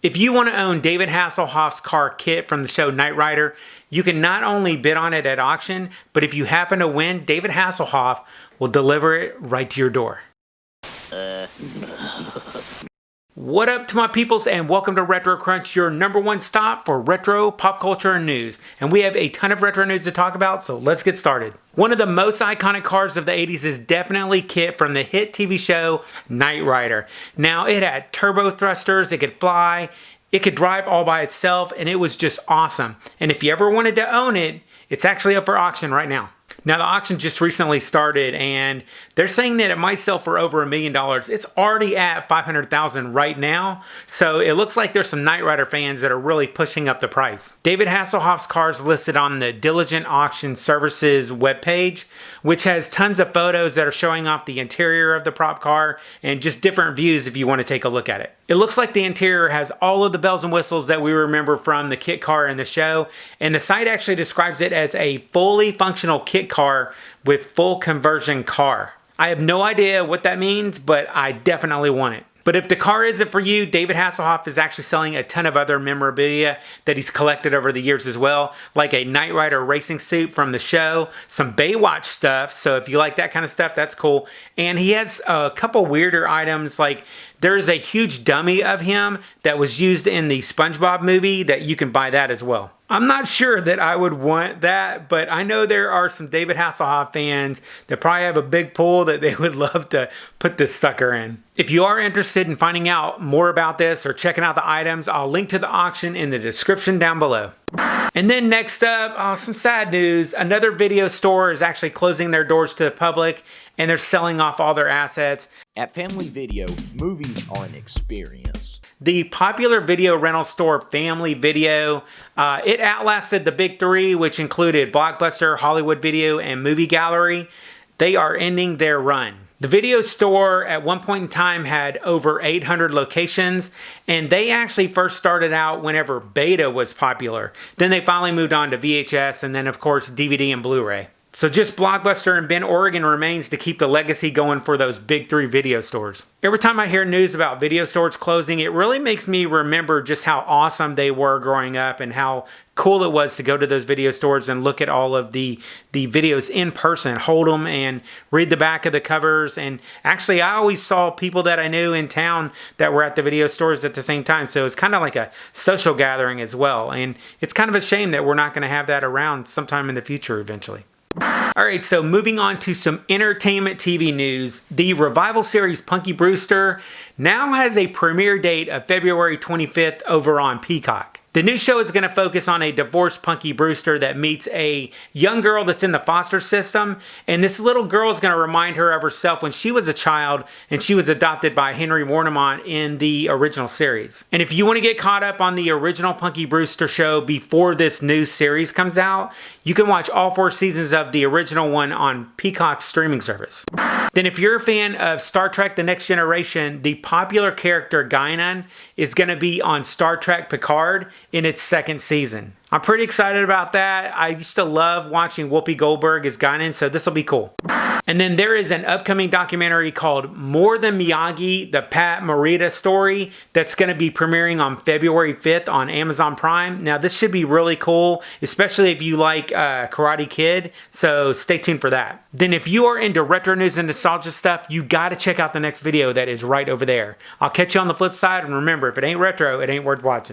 If you want to own David Hasselhoff's car KITT from the show Knight Rider, you can not only bid on it at auction, but if you happen to win, David Hasselhoff will deliver it right to your door. What up to my peoples, and welcome to Retro Crunch, your #1 stop for retro pop culture and news. And we have a ton of retro news to talk about, so let's get started. One of the most iconic cars of the 80s is definitely KITT from the hit TV show Knight Rider. Now, it had turbo thrusters, it could fly, it could drive all by itself, and it was just awesome. And if you ever wanted to own it, it's actually up for auction right now. Now, the auction just recently started, and they're saying that it might sell for over $1 million. It's already at $500,000 right now, so it looks like there's some Knight Rider fans that are really pushing up the price. David Hasselhoff's car is listed on the Diligent Auction Services webpage, which has tons of photos that are showing off the interior of the prop car and just different views if you want to take a look at it. It looks like the interior has all of the bells and whistles that we remember from the KITT car in the show, and the site actually describes it as a fully functional KITT car with full conversion car. I have no idea what that means, but I definitely want it. But if the car isn't for you, David Hasselhoff is actually selling a ton of other memorabilia that he's collected over the years as well, like a Knight Rider racing suit from the show, some Baywatch stuff, so if you like that kind of stuff, that's cool. And he has a couple weirder items, like there is a huge dummy of him that was used in the SpongeBob movie that you can buy that as well. I'm not sure that I would want that, but I know there are some David Hasselhoff fans that probably have a big pool that they would love to put this sucker in. If you are interested in finding out more about this or checking out the items, I'll link to the auction in the description down below. And then next up, some sad news. Another video store is actually closing their doors to the public, and they're selling off all their assets. At Family Video, movies are an experience. The popular video rental store Family Video, it outlasted the big three, which included Blockbuster, Hollywood Video, and Movie Gallery. They are ending their run. The video store at one point in time had over 800 locations, and they actually first started out whenever beta was popular. Then they finally moved on to VHS, and then of course DVD and Blu-ray. So just Blockbuster and Bend, Oregon remains to keep the legacy going for those big three video stores. Every time I hear news about video stores closing, it really makes me remember just how awesome they were growing up and how cool it was to go to those video stores and look at all of the videos in person, hold them and read the back of the covers. And actually, I always saw people that I knew in town that were at the video stores at the same time. So it's kind of like a social gathering as well. And it's kind of a shame that we're not going to have that around sometime in the future eventually. Alright, so moving on to some entertainment TV news. The revival series Punky Brewster now has a premiere date of February 25th over on Peacock. The new show is going to focus on a divorced Punky Brewster that meets a young girl that's in the foster system, and this little girl is going to remind her of herself when she was a child and she was adopted by Henry Warnemont in the original series. And if you want to get caught up on the original Punky Brewster show before this new series comes out, you can watch all 4 seasons of the original one on Peacock's streaming service. Then if you're a fan of Star Trek The Next Generation, the popular character Guinan is going to be on Star Trek Picard in its 2nd season. I'm pretty excited about that. I used to love watching Whoopi Goldberg as Guinan, so this will be cool. And then there is an upcoming documentary called More Than Miyagi, the Pat Morita story, that's going to be premiering on February 5th on Amazon Prime. Now, this should be really cool, especially if you like Karate Kid, so stay tuned for that. Then if you are into retro news and nostalgia stuff, you got to check out the next video that is right over there. I'll catch you on the flip side, and remember, if it ain't retro, it ain't worth watching.